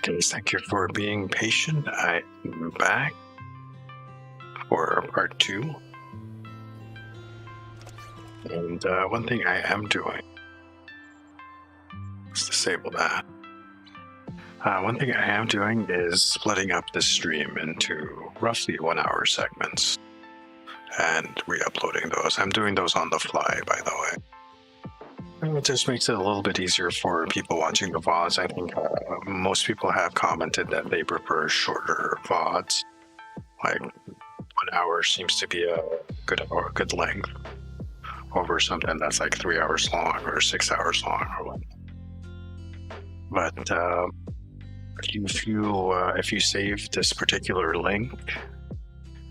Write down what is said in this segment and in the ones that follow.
guys, thank you for being patient. I'm back for part 2. And one thing I am doing, let's disable that. One thing I am doing is splitting up the stream into roughly 1-hour segments and re-uploading those. I'm doing those on the fly, by the way. It just makes it a little bit easier for people watching the VODs. I think most people have commented that they prefer shorter VODs. Like 1 hour seems to be a good length over something that's like 3 hours long or 6 hours long or what. But if you save this particular link,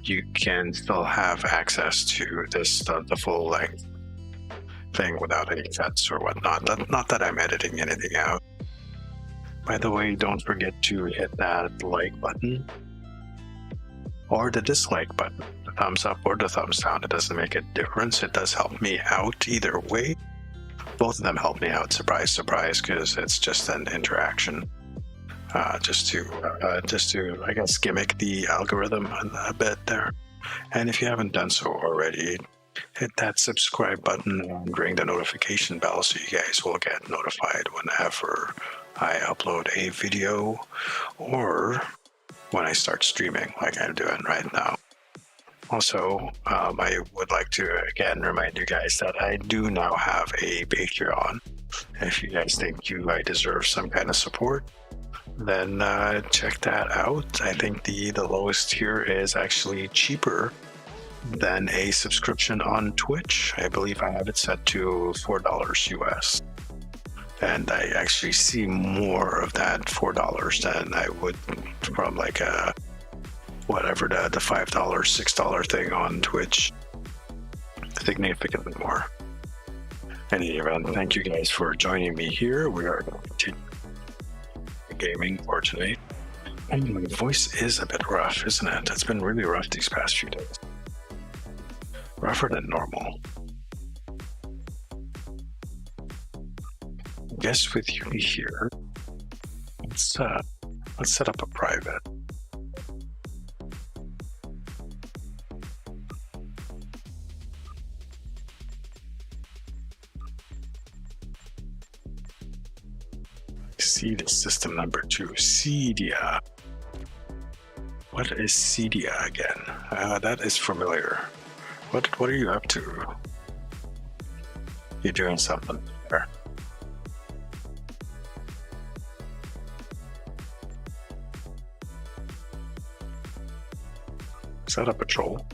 you can still have access to the full length thing without any cuts or whatnot. Not that I'm editing anything out. By the way, don't forget to hit that like button or the dislike button, the thumbs up or the thumbs down. It doesn't make a difference. It does help me out either way. Both of them help me out. Surprise, surprise, because it's just an interaction. Just to I guess gimmick the algorithm a bit there. And if you haven't done so already, hit that subscribe button and ring the notification bell so you guys will get notified whenever I upload a video or when I start streaming like I'm doing right now. Also, I would like to again remind you guys that I do now have a Patreon. If you guys think I deserve some kind of support, then check that out. I think the lowest tier is actually cheaper than a subscription on Twitch. I believe I have it set to $4 US. And I actually see more of that $4 than I would from like a whatever the $5, $6 thing on Twitch. Significantly more. In any event, thank you guys for joining me here. We are going to continue gaming for today. And my voice is a bit rough, isn't it? It's been really rough these past few days. Rougher than normal. I guess with you here, let's set up a private. Seed system number 2, Cedia. What is Cedia again? That is familiar. What are you up to? You're doing something there. Is that a patrol?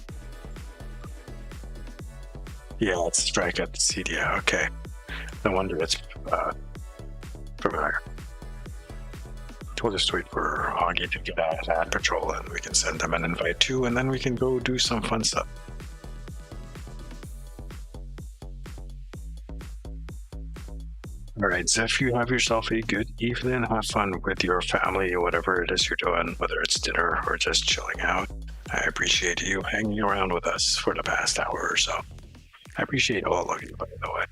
Yeah, let's strike at Cedia. Okay. No wonder it's familiar. We'll just wait for Augie to get out of that patrol and we can send them an invite too, and then we can go do some fun stuff. Alright, Zeph, you have yourself a good evening. Have fun with your family, whatever it is you're doing, whether it's dinner or just chilling out. I appreciate you hanging around with us for the past hour or so. I appreciate all of you, by the way.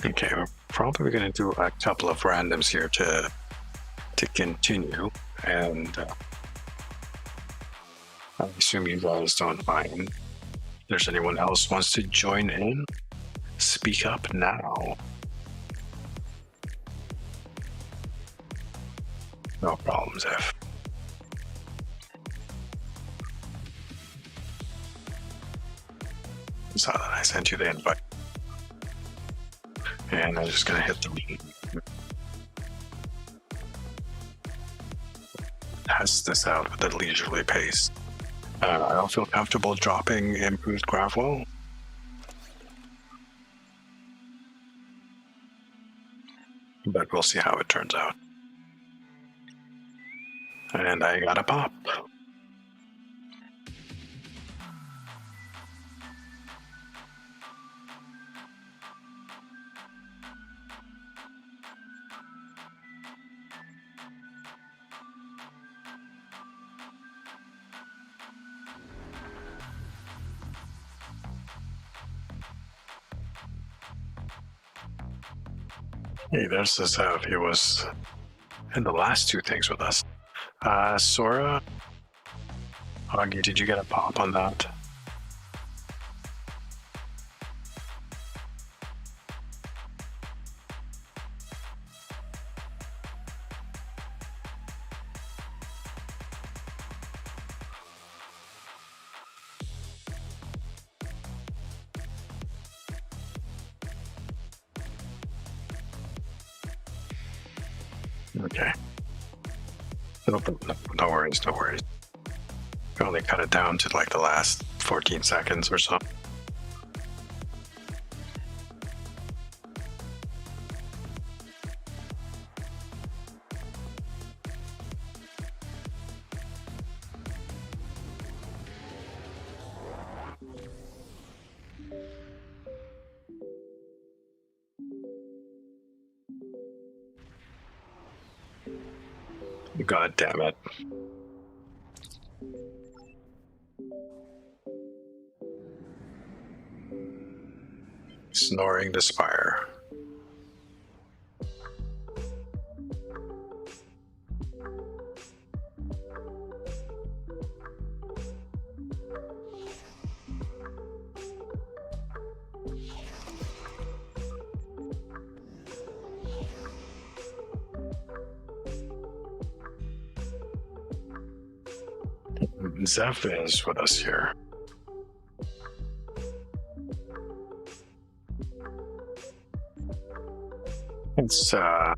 Okay, we're probably going to do a couple of randoms here to continue, and I assume you guys don't mind. If there's anyone else wants to join in, speak up now. No problems, F. Saw that I sent you the invite. And I'm just going to hit the test this out with a leisurely pace. I don't feel comfortable dropping improved Gravwell. But we'll see how it turns out. And I got a pop. Hey, there's this he was in the last two things with us. Sora, Augie, did you get a pop on that? Okay. No worries, no worries. We only cut it down to like the last 14 seconds or so. God damn it. Snoring the spire. Zeph is with us here. It's 3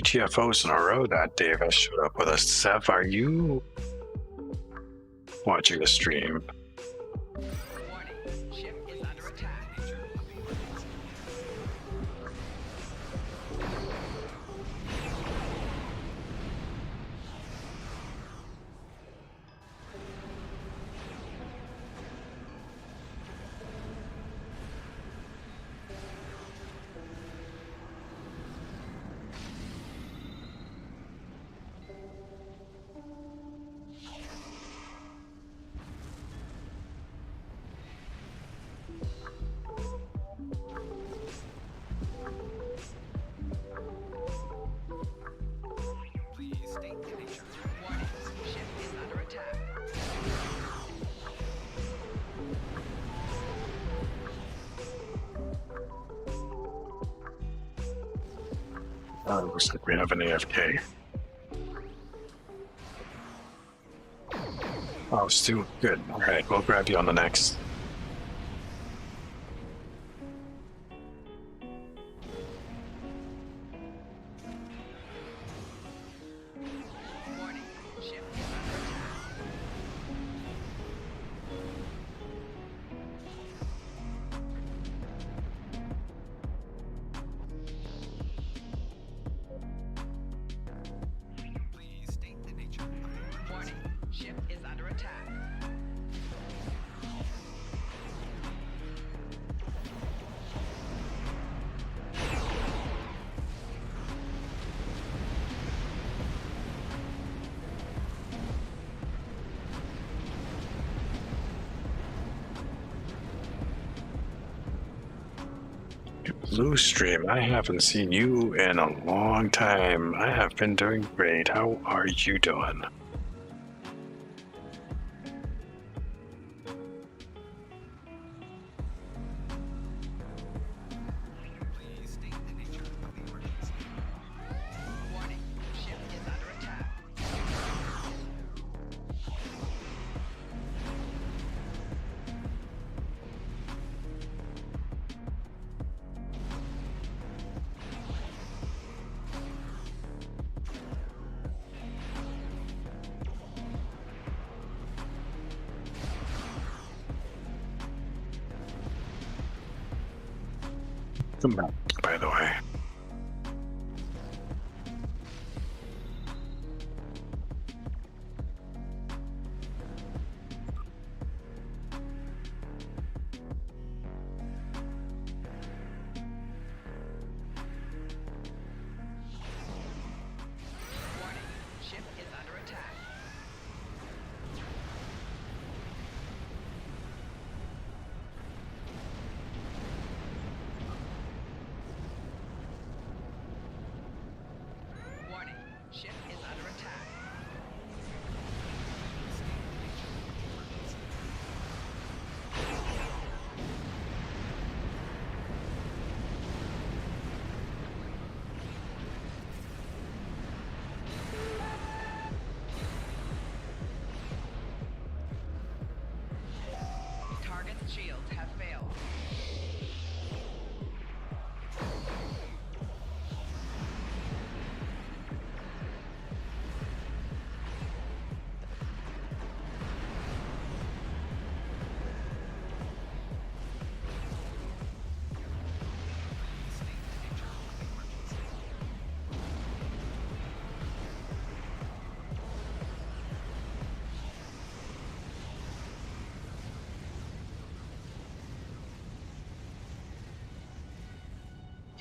TFOs in a row that Davis showed up with us. Zeph, are you watching the stream? Looks like we have an AFK. Oh, Stu, good. All right, we'll grab you on the next. Blue Stream, I haven't seen you in a long time. I have been doing great. How are you doing? Come back, by the way. Shields have failed.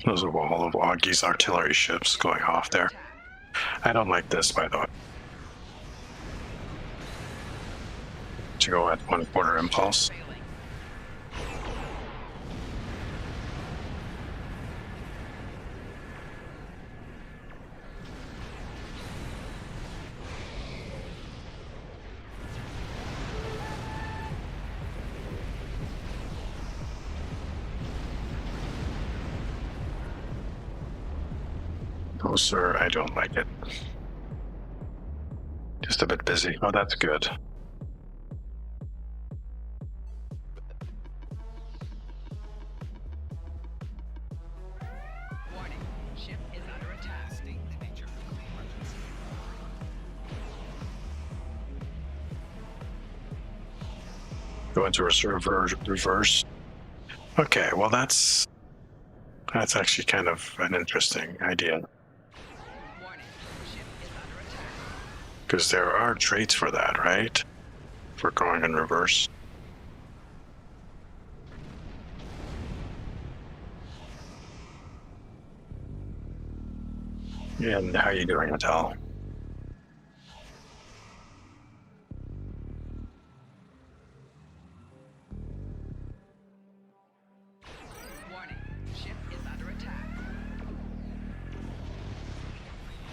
There's a wall of Augie's artillery ships going off there. I don't like this, by the way. To go at 1/4 impulse. Failing. Oh, sir, I don't like it. Just a bit busy. Oh, that's good. Warning. Ship is under attack. State the nature of the emergency. Go into reverse. Okay, well that's actually kind of an interesting idea. Warning. Ship is under attack. Because there are traits for that, right? For going in reverse. And how you doing, Adele? Warning. Ship is under attack.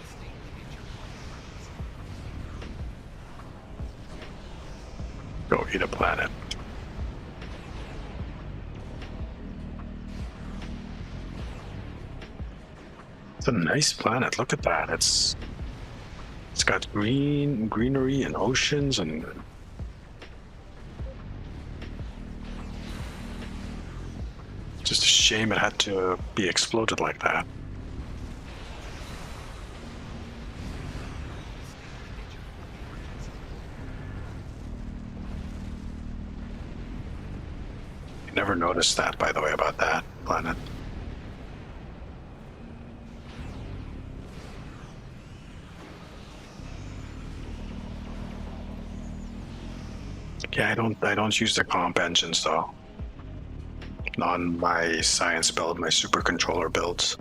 State the nature of the emergency. Go eat a planet. It's a nice planet. Look at that. It's got greenery and oceans and just a shame it had to be exploded like that. You never noticed that, by the way, about that planet. Yeah, I don't use the comp engines though. On my science build, my super controller builds.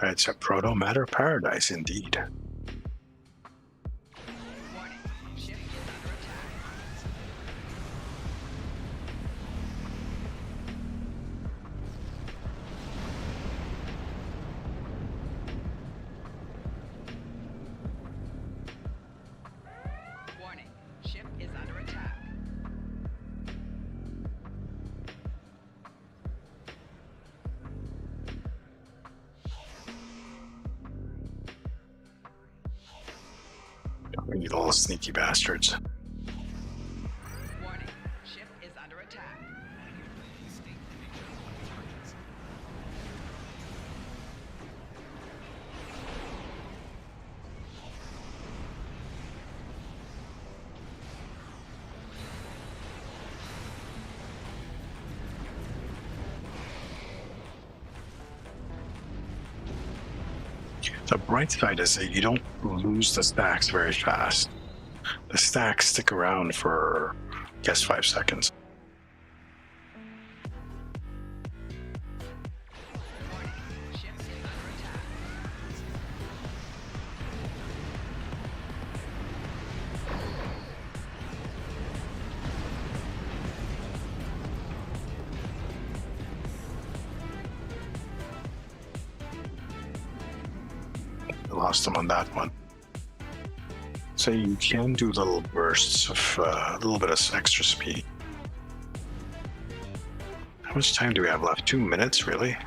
It's a proto-matter paradise indeed. Warning. Ship is under attack. Warning. Ship is under attack. You little sneaky bastards. Warning. Ship is under attack. State the nature of the emergency. The bright side is that you don't lose the stacks very fast. The stacks stick around for, I guess, 5 seconds. Warning. Ship is under attack. I lost them on that one. So you can do little bursts of a little bit of extra speed. How much time do we have left? 2 minutes, really?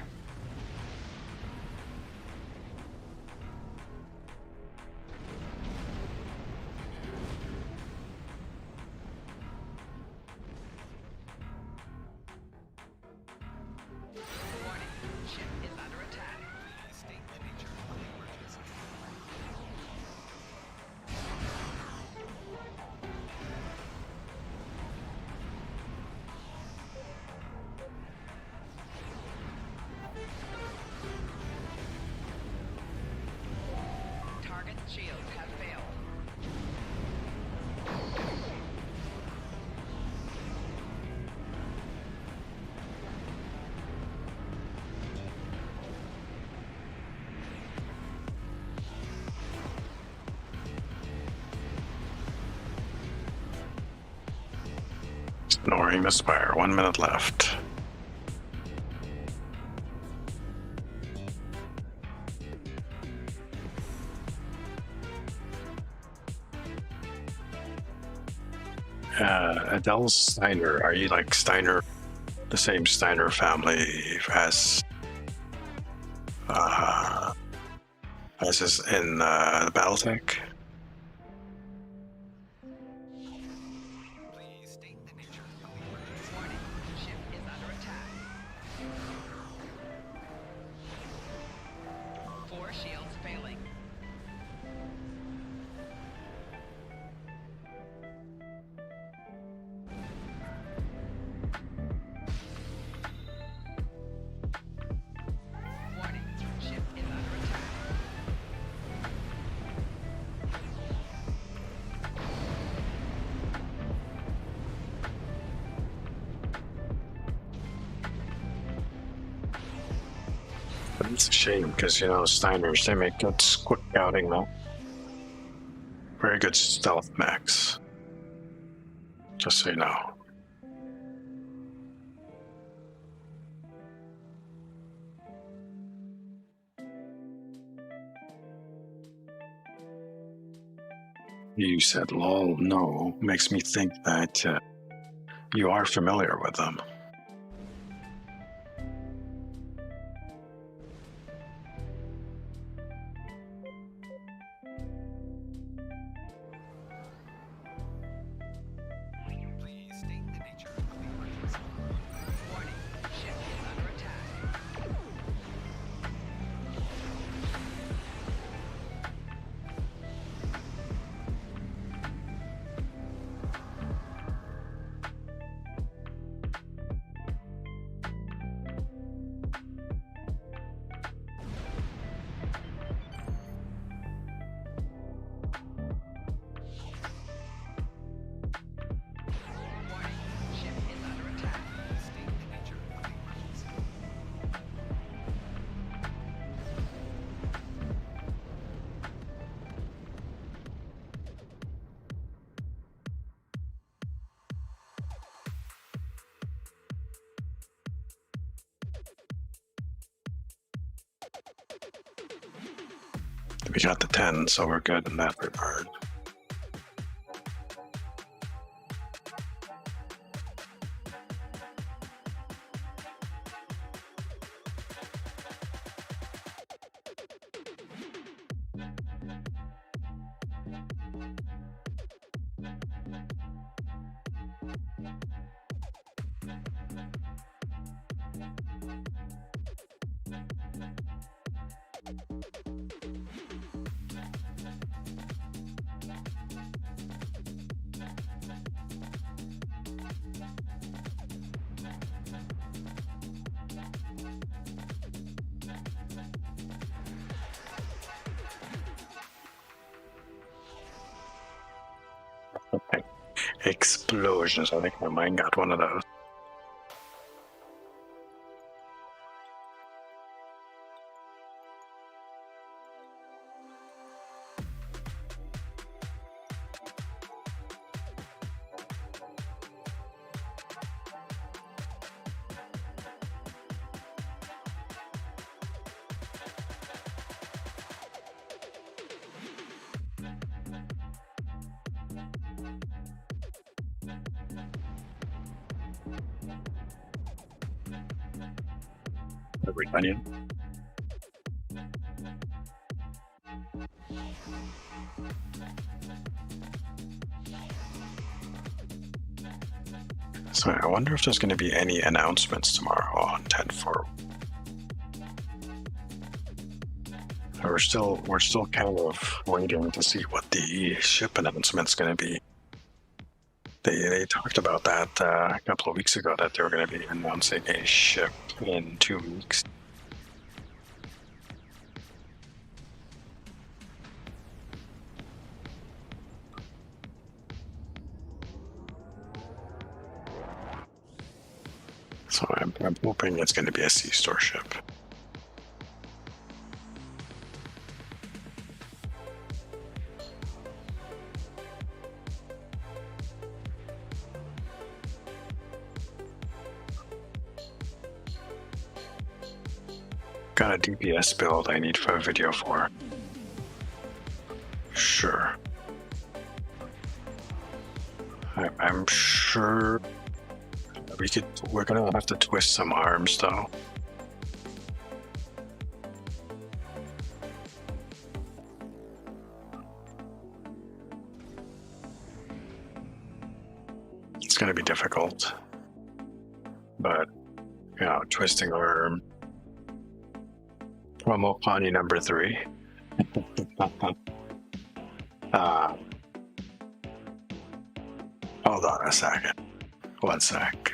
Shields have failed. Ignoring the spire. 1 minute left. Adele Steiner. Are you like Steiner, the same Steiner family as is in Battletech? Please state the nature of the emergency. Warning, ship is under attack. 4 shields failing. Warning, ship is under attack. But it's a shame because, you know, Steiners, they make good quick scouting though. Very good stealth mechs. Just so you know. You said lol, no, makes me think that you are familiar with them. Please state the nature of the emergency. Warning, ship is under attack. Warning, ship is under attack. Please state the nature of the emergency. We got the 10, so we're good in that regard. Okay. Explosions. I think my mind got one of those. Every onion. So I wonder if there's going to be any announcements tomorrow on 10-4. We're still kind of waiting to see what the ship announcement's going to be. They talked about that a couple of weeks ago, that they were going to be announcing a ship in 2 weeks. So I'm hoping it's going to be a sea store ship. Got a DPS build I need for a video for. Sure. I'm sure we're gonna have to twist some arms though. It's gonna be difficult, but you know, twisting arm. Promo Pawnee number 3. Hold on a second. One sec.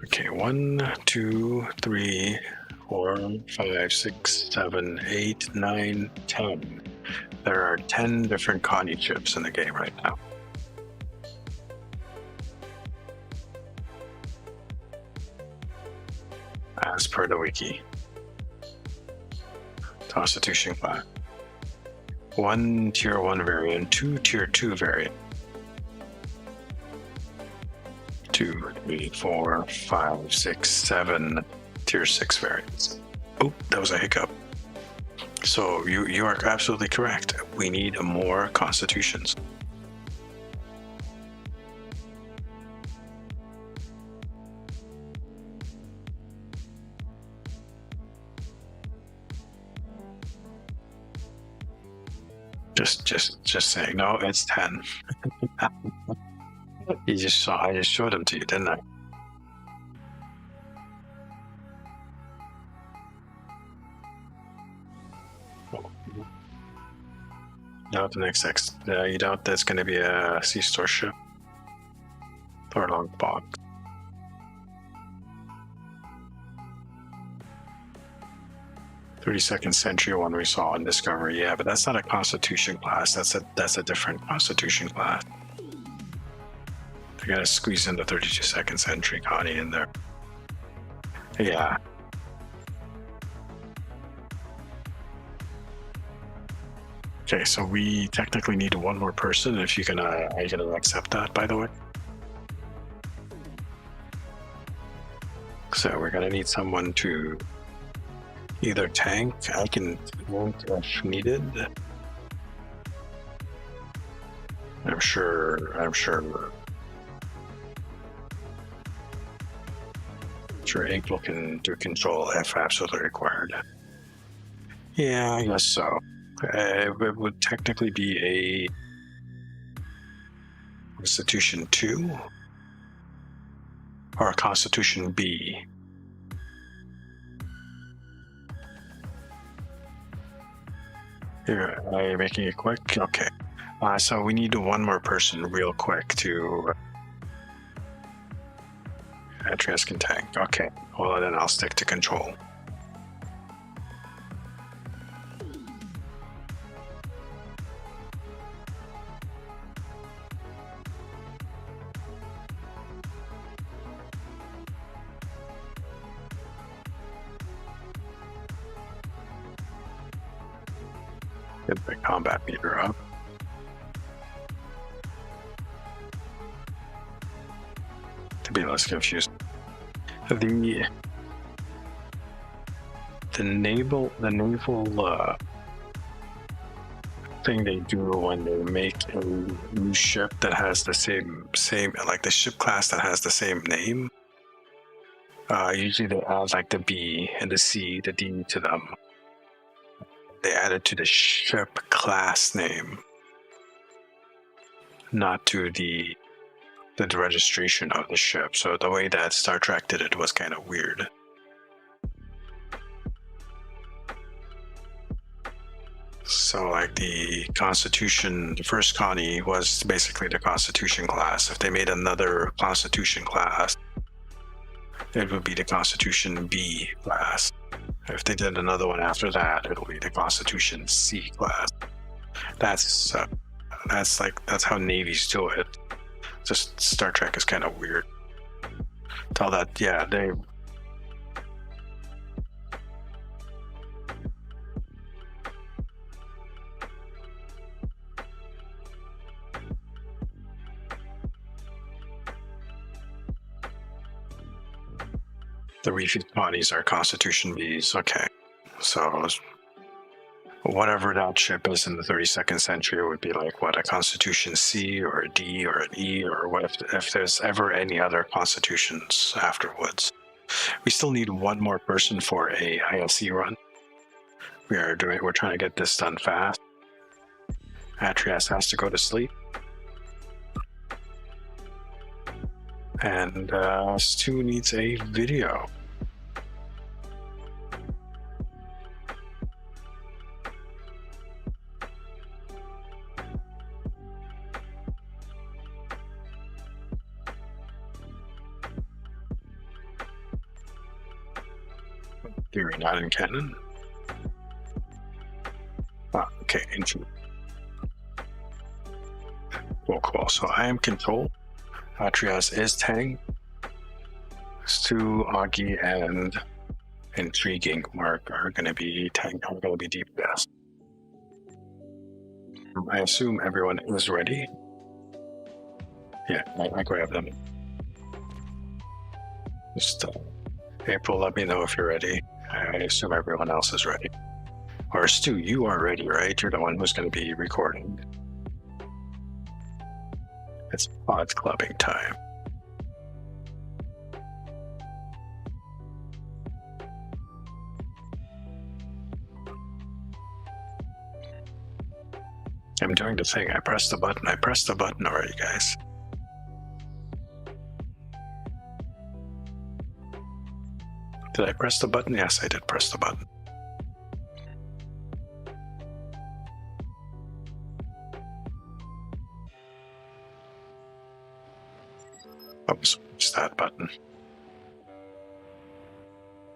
Okay, 1, 2, 3, 4, 5, 6, 7, 8, 9, 10. There are 10 different Connie chips in the game right now. As per the wiki. Constitution class. 1 tier 1 variant, 2 tier 2 variant. 2, 3, 4, 5, 6, 7 tier 6 variants. Oh, that was a hiccup. So you are absolutely correct. We need more constitutions. Just saying. No, it's 10. You just saw. I just showed them to you, didn't I? Now the next you doubt that's going to be a sea store ship or a long box. "32nd century one we saw in Discovery." Yeah, but that's not a Constitution class. That's a different Constitution class. They gotta squeeze in the 32nd century Connie in there. Yeah. Okay, so we technically need one more person. If you can, are you gonna accept that, by the way? So we're gonna need someone to either tank. I can tank if needed. I'm sure April can do control if absolutely required. Yeah, I guess so. It would technically be a Constitution 2 or a Constitution B. Here, are you making it quick? Okay. So we need one more person real quick to Atreus can tank. Okay. Well, then I'll stick to control. Get the combat meter up. To be less confused. The naval thing they do when they make a new ship that has the same like the ship class that has the same name. Usually they add like the B and the C, the D to them. They add it to the ship class name, not to the registration of the ship. So the way that Star Trek did it was kind of weird. So like the Constitution, the first Connie was basically the Constitution class. If they made another Constitution class, it would be the Constitution B class. If they did another one after that, it'll be the Constitution C class. That's how navies do it. Just Star Trek is kind of weird. Tell that, yeah, they. The refit bodies are Constitution Bs. Okay, so whatever that ship is in the 32nd century would be like what, a Constitution C or a D or an E, or what if there's ever any other constitutions afterwards. We still need one more person for a ILC run. We're trying to get this done fast. Atreus has to go to sleep. And Stu needs a video. Theory not in canon. Ah, okay, ancient. Cool. So I am control. Atreus is Tang. Stu, Augie, and Intriguing Mark are going to be Tang. I'm going to be Deep Gas. I assume everyone is ready. Yeah, I grab them. Just April, let me know if you're ready. I assume everyone else is ready. Or Stu, you are ready, right? You're the one who's going to be recording. It's pod clubbing time. I'm doing the thing. I pressed the button. Already, guys. Did I press the button? Yes, I did press the button. Oops, it's that button.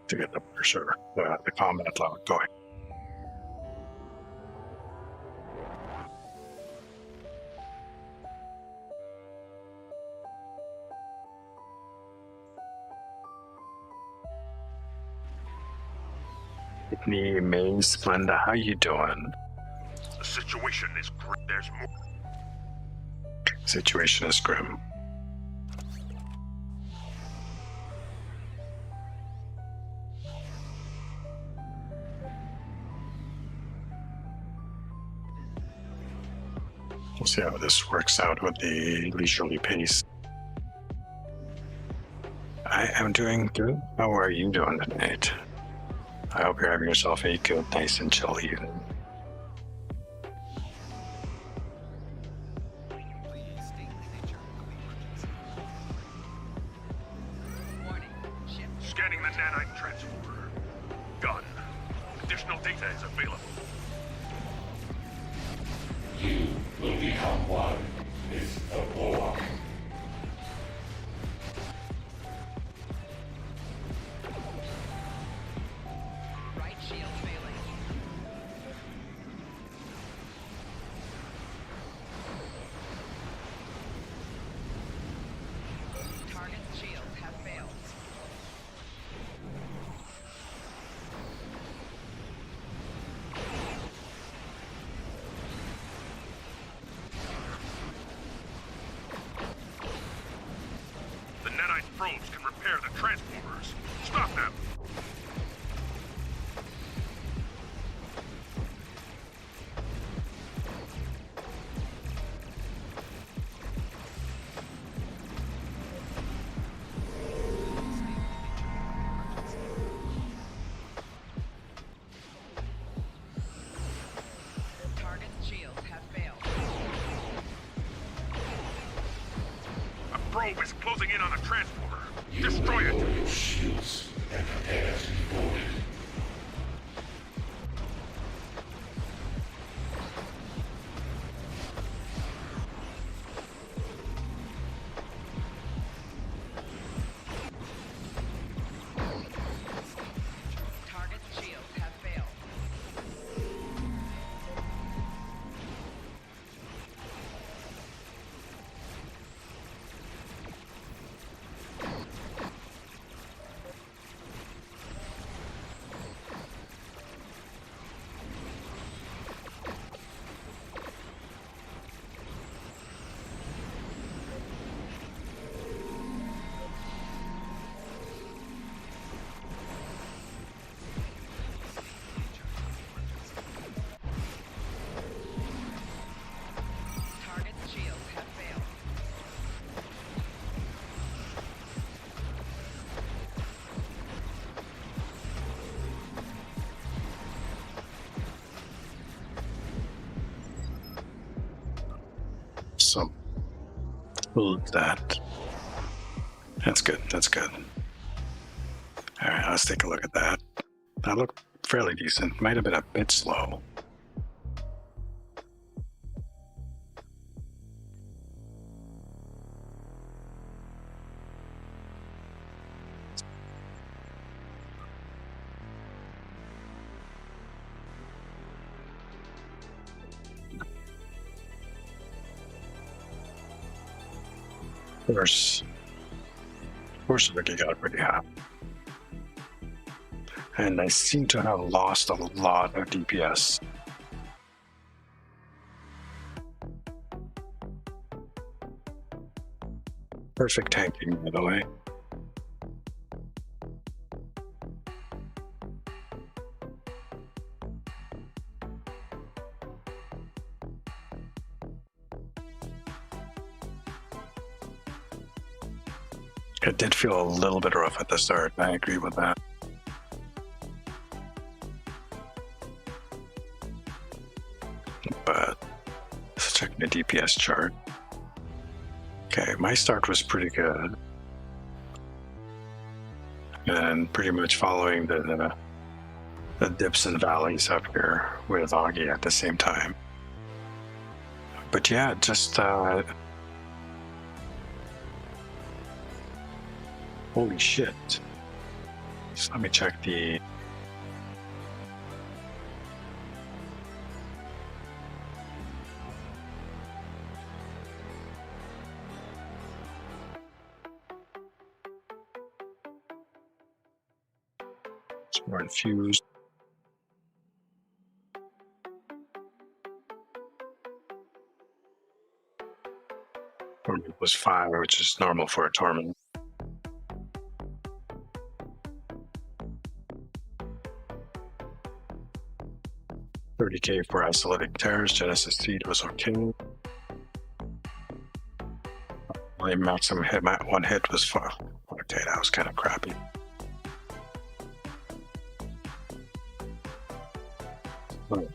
To get the cursor, the combat log going. Whitney, May, Splenda, how you doing? The situation is grim. There's more. Situation is grim. We'll see how this works out with the leisurely pace. I am doing good. How are you doing tonight? I hope you're having yourself a good, nice and chill evening. Please state the nature of the emergency. Warning, ship Scanning the nanite transporter. Done. Additional data is available. You will become one with the Borg. right shield failing. Target's shields have failed. The nanite probes can repair the transporters. Stop them. Target's shields have failed. A probe is closing in on a transporter. Destroy it. Lower your shields and prepare to be boarded. Target's shields Awesome. We'll do that. That's good. That's good. All right, let's take a look at that. That looked fairly decent. Might have been a bit slow. Of course, looking got pretty high. And I seem to have lost a lot of DPS. Perfect tanking, by the way. It did feel a little bit rough at the start. I agree with that. But let's check the DPS chart. Okay, my start was pretty good. And pretty much following the dips and valleys up here with Augie at the same time. But yeah, just holy shit. So let me check the it's more infused. Torment was 5, which is normal for a torment. $30K for isolating tears. Genesis Seed was okay. My maximum hit, my one hit was 4. Okay, that was kind of crappy. Oh.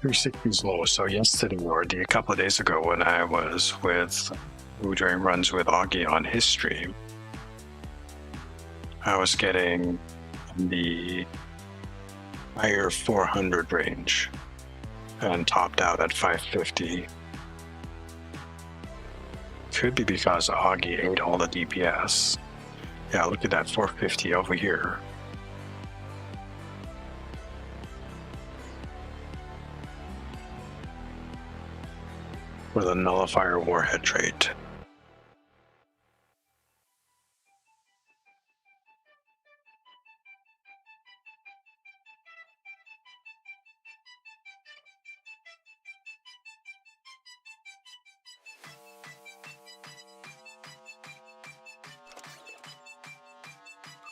$360's low. So yesterday, or a couple of days ago, when I was doing runs with Augie on his stream, I was getting the higher 400 range and topped out at 550. Could be because Augie ate all the DPS. Yeah, look at that 450 over here. For the nullifier warhead trait.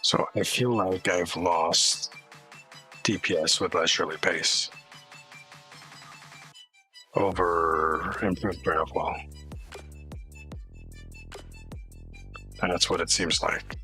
So I feel like I've lost DPS with leisurely pace over improved Bravwell. And that's what it seems like.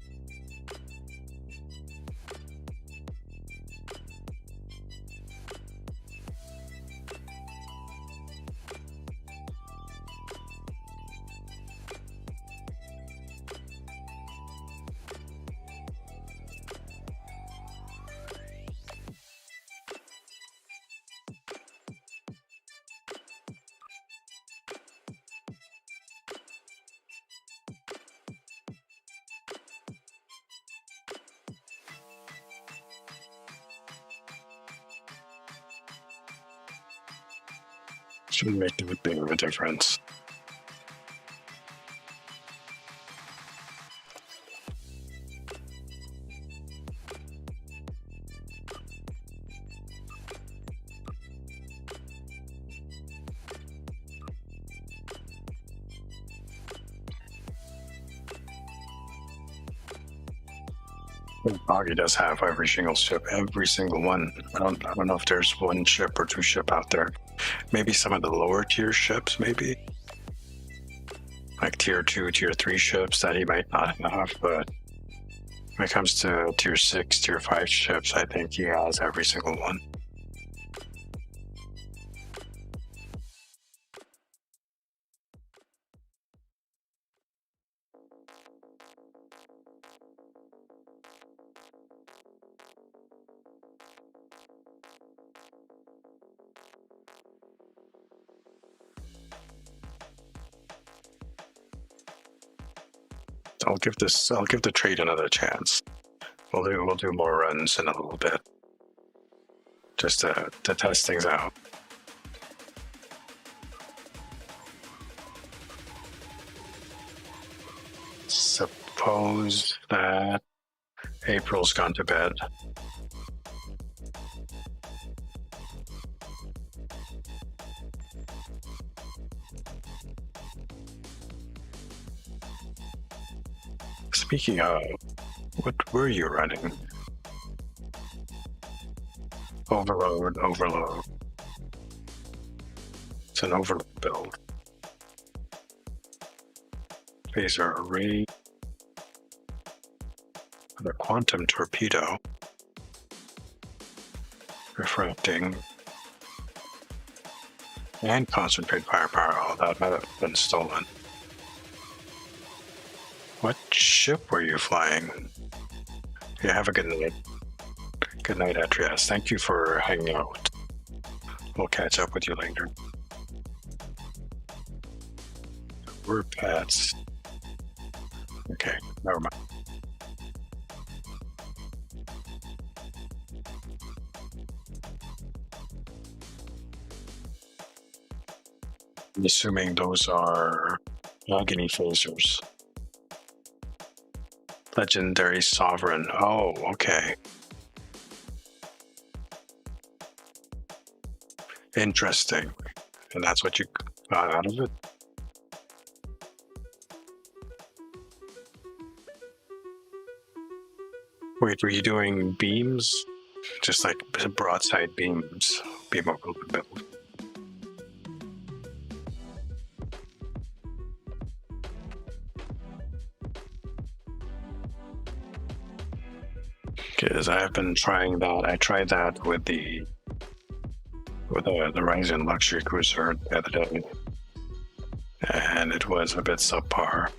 Shouldn't make a big of a difference. Augie does have every single ship, every single one. I don't know if there's one ship or two ship out there. Maybe some of the lower tier ships, maybe like tier 2, tier 3 ships that he might not have, but When it comes to tier 6, tier 5 ships, I think he has every single one. I'll give the trade another chance. We'll do more runs in a little bit. Just to test things out. Suppose that April's gone to bed. Speaking of, what were you running? Overload. It's an overload build. Phaser array. The quantum torpedo. Refracting. And concentrate firepower. Oh, that might have been stolen. What ship were you flying? Yeah, have a good night. Good night, Atrias. Thank you for hanging out. We'll catch up with you later. We're pets. Okay, never mind. I'm assuming those are agony phasers. Legendary Sovereign. Oh, okay. Interesting. And that's what you got out of it? Wait, were you doing beams? Just like broadside beams? Beam over the build. Because I've been trying that. I tried that with the Ryzen luxury cruiser the other day, and it was a bit subpar.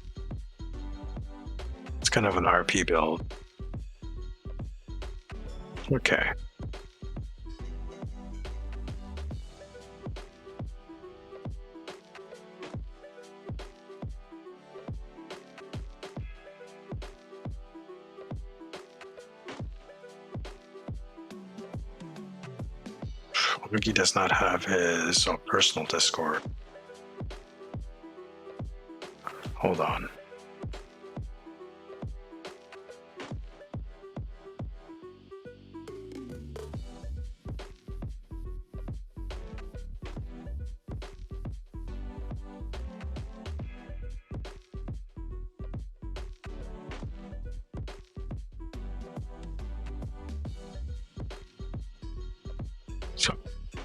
It's kind of an RP build. Okay. He does not have his personal Discord. Hold on.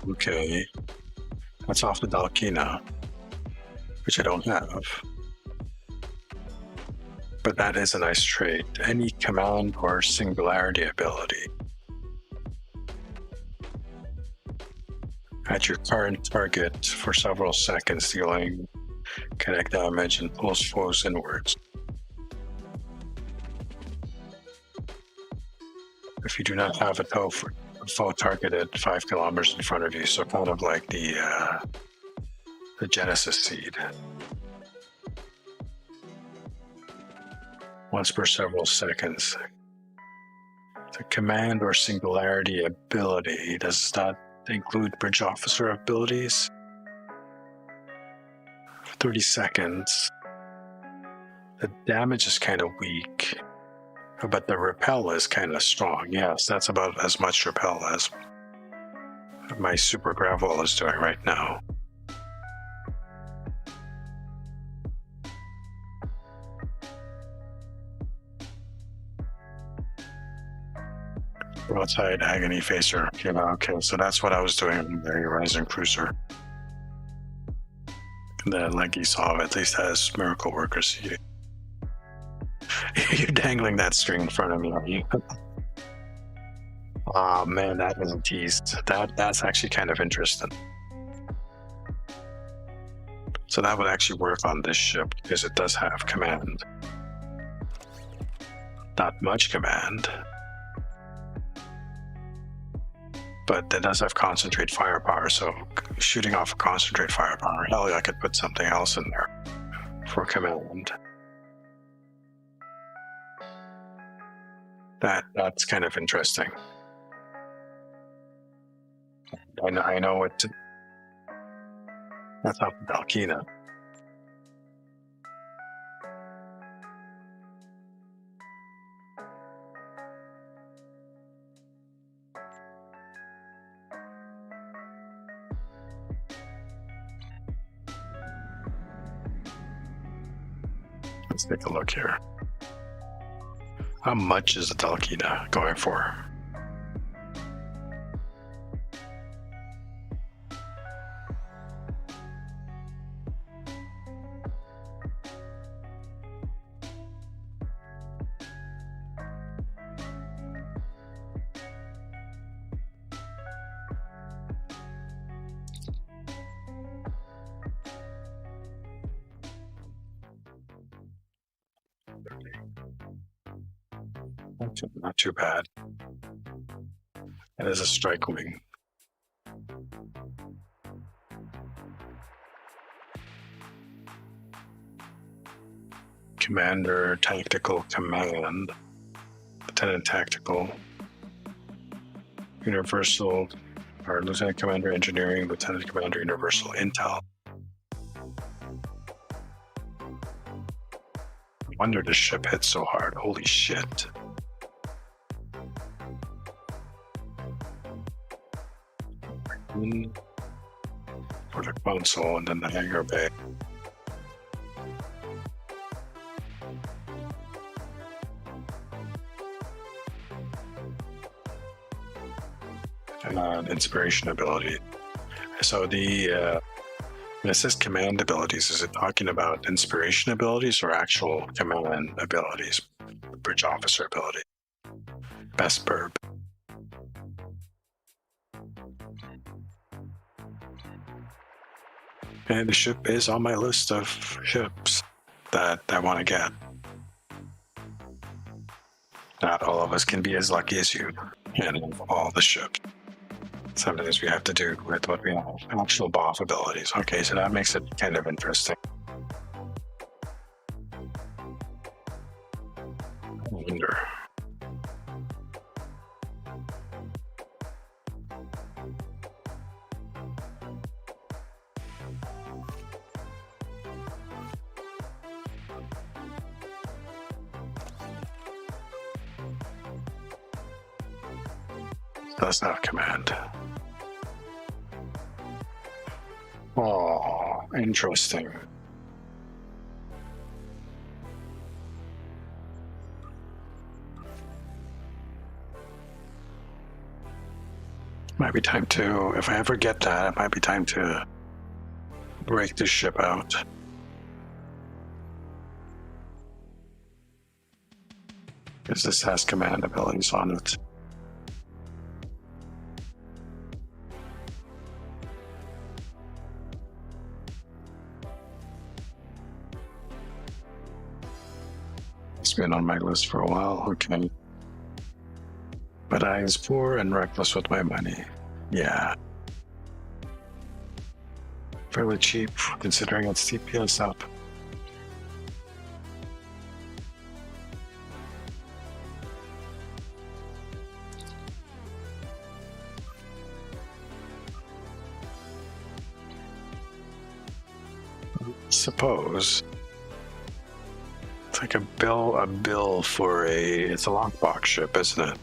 Okay, that's off the Dalkina, which I don't have. But that is a nice trait. Any command or singularity ability. At your current target for several seconds, dealing kinetic damage and pulls foes inwards. If you do not have a foe targeted 5 kilometers in front of you, so kind of like the Genesis seed. Once per several seconds. The command or singularity ability, does that include bridge officer abilities? 30 seconds. The damage is kind of weak, but the repel is kind of strong. Yes, that's about as much repel as my super gravel is doing right now. Broadside agony phaser. You know, okay, so that's what I was doing in the Horizon Cruiser. The Leggy Saw at least has Miracle Worker seating. You're dangling that string in front of me, aren't you? Oh man, that is a tease. That's actually kind of interesting. So that would actually work on this ship because it does have command. Not much command. But it does have concentrate firepower, so shooting off a concentrate firepower, hell yeah, I could put something else in there for command. That's kind of interesting. I know what. That's off Dalkina. Let's take a look here. How much is the Dalkina going for? Not too bad. It is a strike wing. Commander Tactical Command. Lieutenant Tactical. Universal, or Lieutenant Commander Engineering, Lieutenant Commander Universal Intel. No wonder this ship hit so hard. Holy shit. For the console and then the hangar bay. And inspiration ability. So the it says command abilities. Is it talking about inspiration abilities or actual command abilities? Bridge officer ability. Best burb. And the ship is on my list of ships that I want to get. Not all of us can be as lucky as you and have all the ships. Some things we have to do with what we have. Actual buff abilities. Okay, so that makes it kind of interesting. I wonder. Does not command. Oh, interesting. Might be time to, if I ever get that, it might be time to break this ship out. Because this has command abilities on it. It's been on my list for a while, okay. But I was poor and reckless with my money. Yeah. Fairly cheap, considering it's TPS up. Suppose it's like a bill for it's a lockbox ship, isn't it?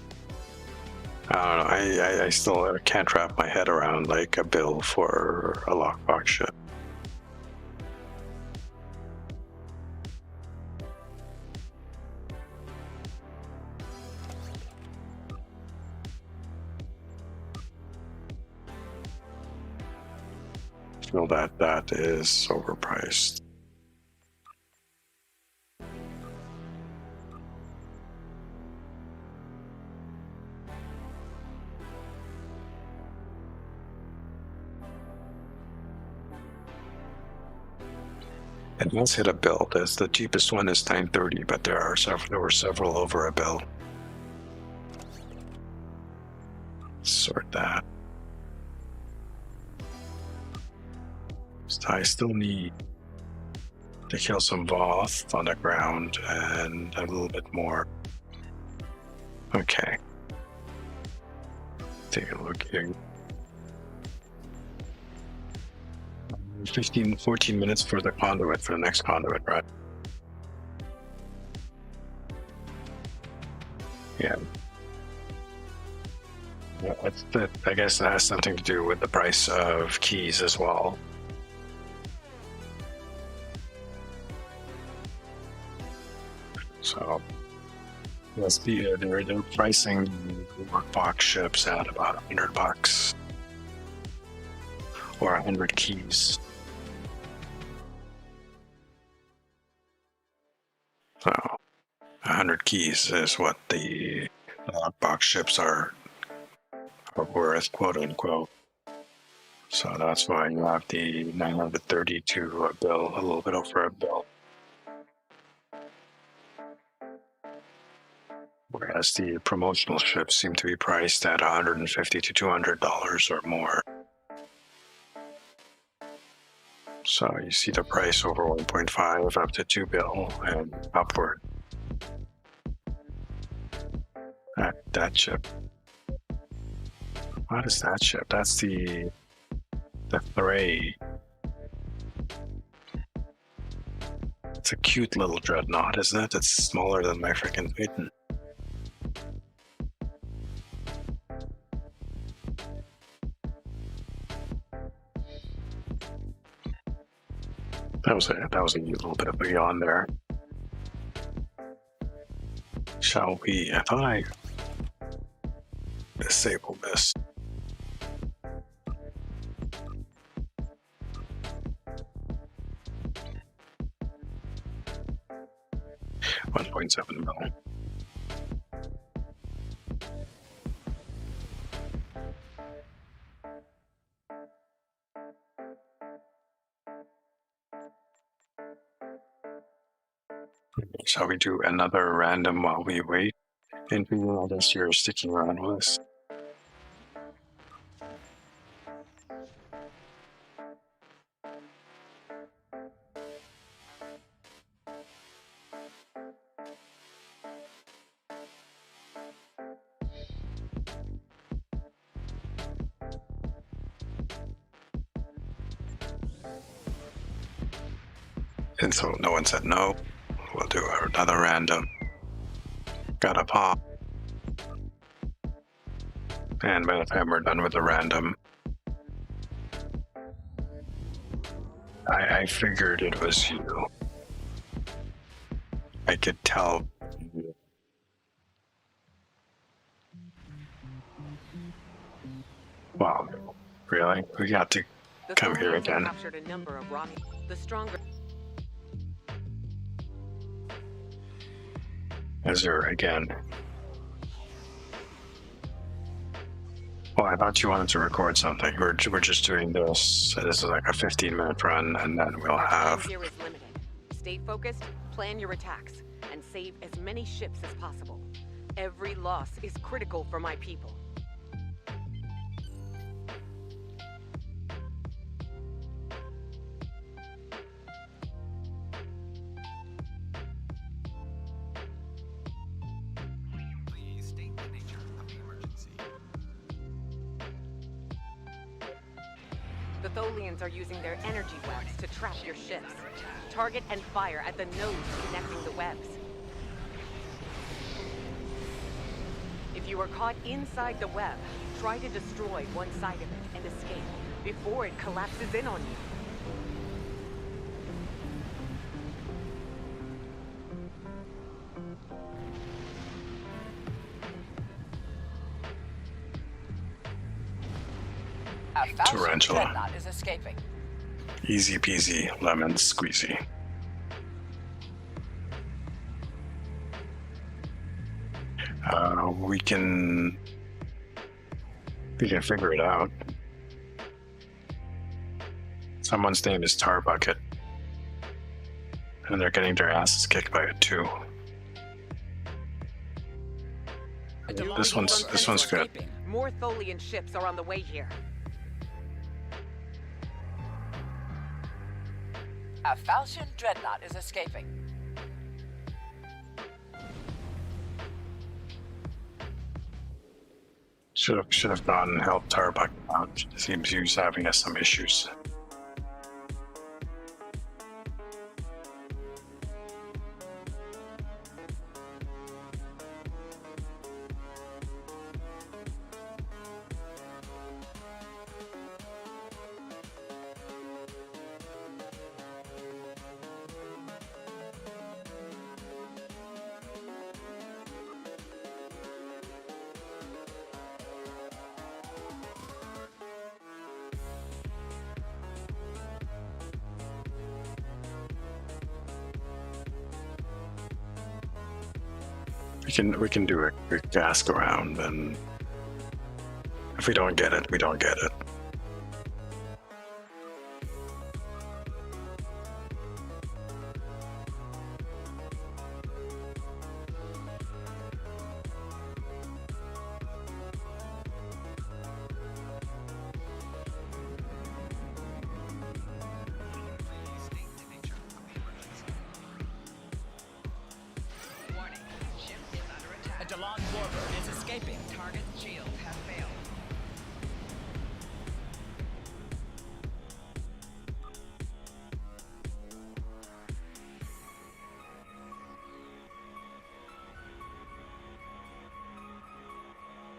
I don't know. I still can't wrap my head around like a bill for a lockbox ship. I feel that is overpriced. It must hit a bill. That's the cheapest one is 930, but there were several over a bill. Sort that. So I still need to kill some Voth on the ground and a little bit more. Okay. Take a look here. 14 minutes for the conduit, for the next conduit, right? Yeah. Yeah, I guess that has something to do with the price of keys as well. So let's be they're pricing workbox ships at about $100 or 100 keys. So 100 keys is what the lockbox ships are worth, quote unquote. So that's why you have the 930 to a bill, a little bit over a bill. Whereas the promotional ships seem to be priced at $150 to $200 or more. So you see the price over 1.5 up to 2 bill and upward. That ship. What is that ship? That's the Thray. It's a cute little dreadnought, isn't it? It's smaller than my freaking Titan. That was a little bit of a yawn there. Shall we? I thought I disabled this. $1.7 million. Shall we do another random while we wait? And I guess you're sticking around with us. And so no one said no. We'll do another random. Got a pop. And by the time we're done with the random, I figured it was you. I could tell. Wow, really? We got to come here again. Captured a number of the stronger. Azure again. Well, I thought you wanted to record something. We're just doing this. So this is like a 15-minute run, and then we'll have. Here is limited. Stay focused, plan your attacks, and save as many ships as possible. Every loss is critical for my people. Please state the nature of the emergency. The Tholians are using their energy webs to trap your ships. Target and fire at the nodes connecting the webs. If you are caught inside the web, try to destroy one side of it and escape before it collapses in on you. A Falcon Tarantula. dreadnought is escaping. Easy peasy, lemon squeezy. We can figure it out. Someone's name is Tarbucket. And they're getting their asses kicked by it too. This one's good. More Tholian ships are on the way here. A Falchion dreadnought is escaping. Should have gone and helped Tarbuck out. Seems he was having some issues. We can do a quick ask around, and if we don't get it, we don't get it. Please state the nature of the emergency. Warning. Ship is under attack. A Delon warbird is escaping. Target shields have failed.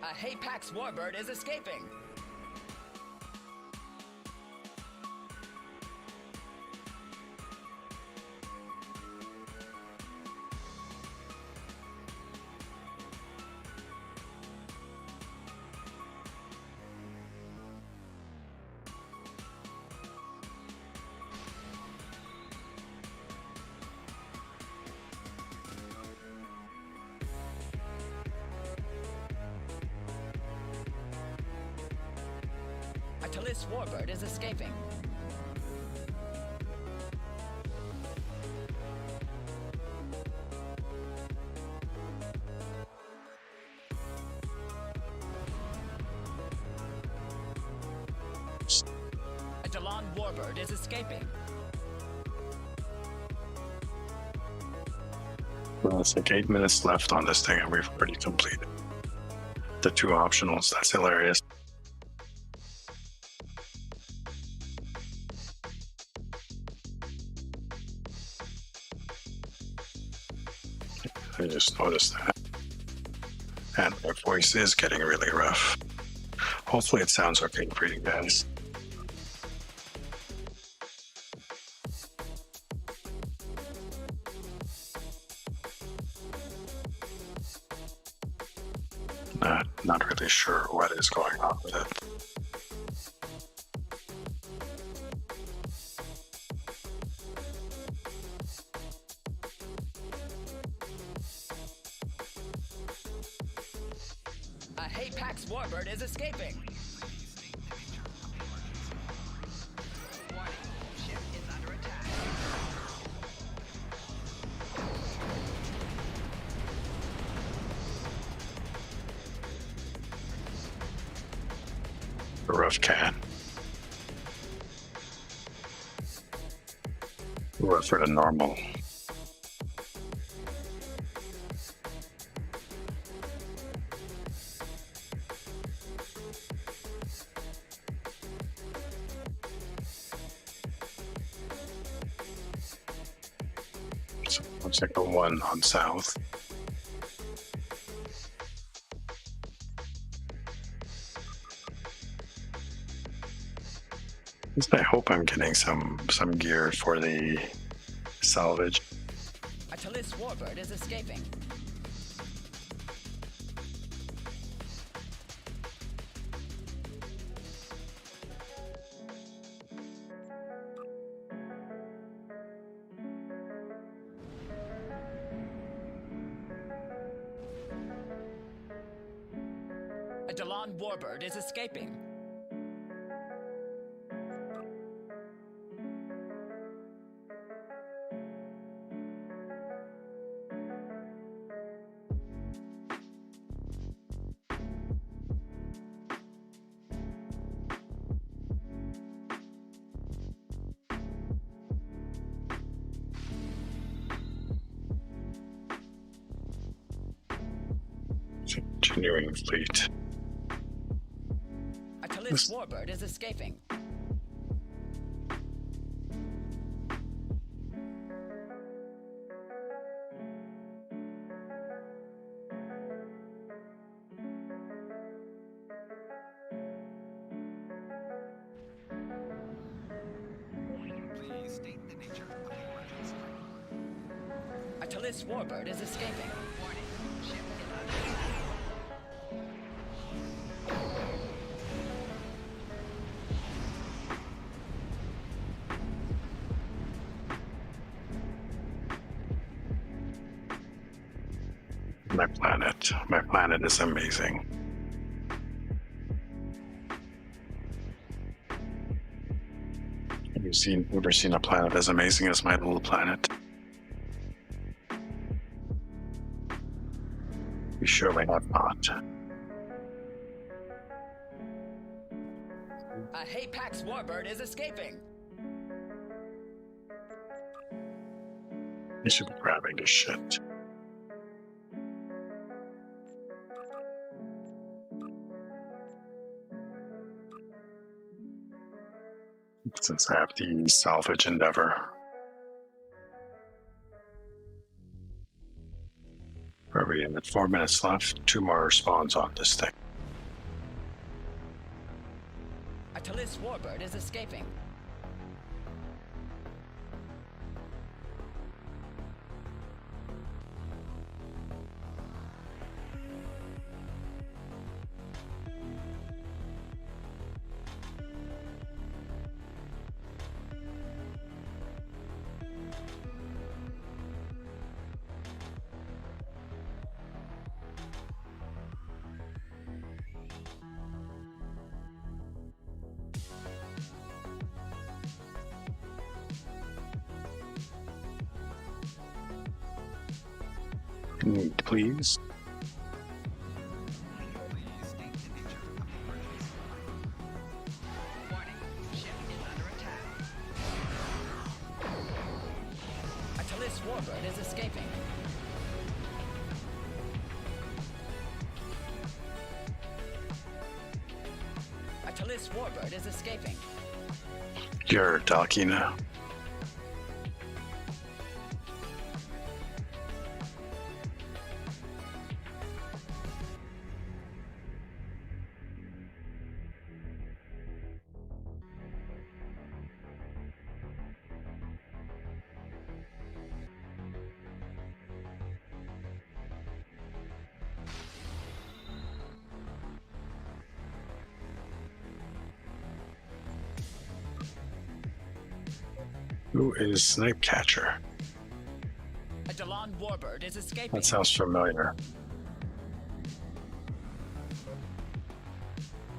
A Hapax warbird is escaping. A Talis warbird is escaping. A Delon warbird is escaping. Well, it's like 8 minutes left on this thing, and we've already completed the 2 optionals. That's hilarious. I just noticed that. And my voice is getting really rough. Hopefully it sounds okay for you guys. Not really sure what is going on with it. A Hapax warbird is escaping. Please state the nature of the emergency. Warning. Ship is under attack. A rough cat. Rougher than normal. So looks like a 1 on south. I hope I'm getting some gear for the salvage. A Talis warbird is escaping. A Delon warbird is escaping. continuing fleet. Atalis warbird is escaping. Please state the nature of the emergency. Atalis warbird is escaping. Warning. Ship is under attack. My planet is amazing. Have you ever seen a planet as amazing as my little planet? We surely have not. A Hapax warbird is escaping. You should be grabbing this shit. Since I have the salvage endeavor. Where are we at? 4 minutes left. 2 more spawns on this thing. Atalis warbird is escaping. Please. Please state the nature of the emergency. Warning. Ship is under attack. Atalis warbird is escaping. Atalis warbird is escaping. You're Dalkina. Who is Snipe Catcher? A Delon warbird is escaping. That sounds familiar.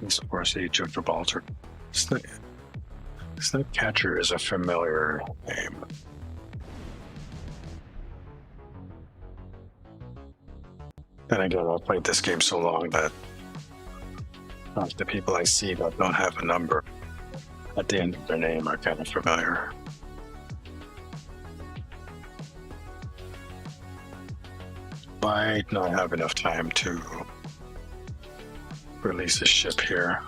He's of course Age of Gibraltar. Snipe Catcher is a familiar name. Then again, I've played this game so long that the people I see that don't have a number at the end of their name are kind of familiar. Might not have enough time to release a ship here.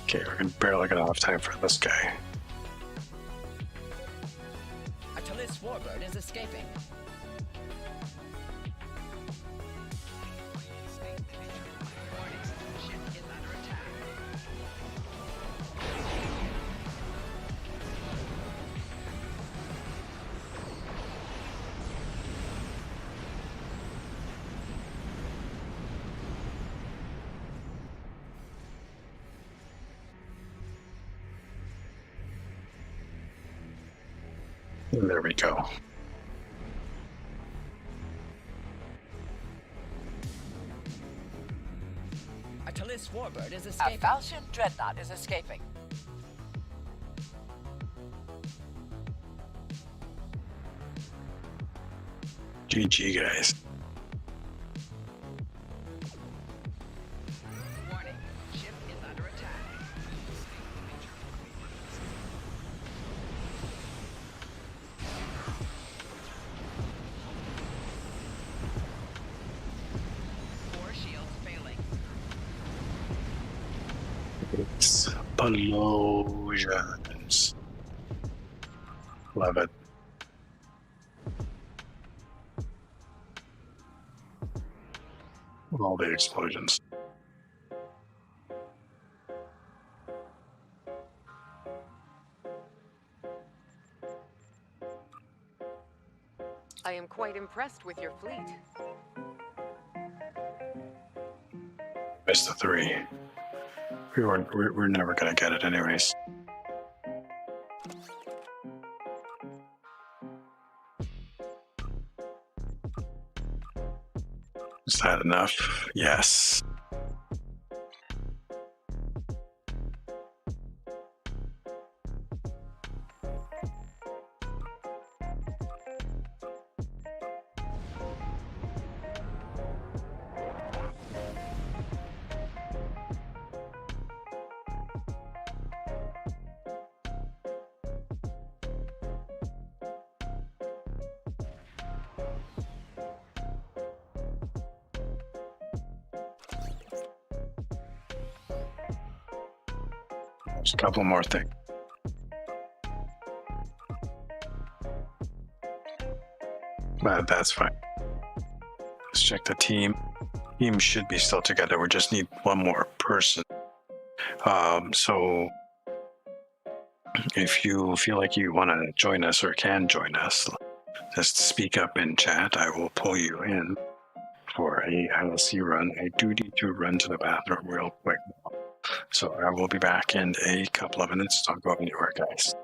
Okay, we're barely gonna have time for this guy. Atalis warbird is escaping. Please state the nature of the Warning. Ship is under attack. And there we go. Atalis warbird is A escaping. Falchion dreadnought is escaping. GG, guys. Warning. Ship is under attack. Please state the nature of the emergency. Explosions. Love it. All the explosions. I am quite impressed with your fleet. Missed the 3. We're never gonna get it anyways. Is that enough? Yes. Just a couple more things. But that's fine. Let's check the team. Team should be still together. We just need one more person. So if you feel like you want to join us or can join us, just speak up in chat. I will pull you in for a LSC run. I do need to run to the bathroom real quick. So I will be back in a couple of minutes. Don't go anywhere, guys.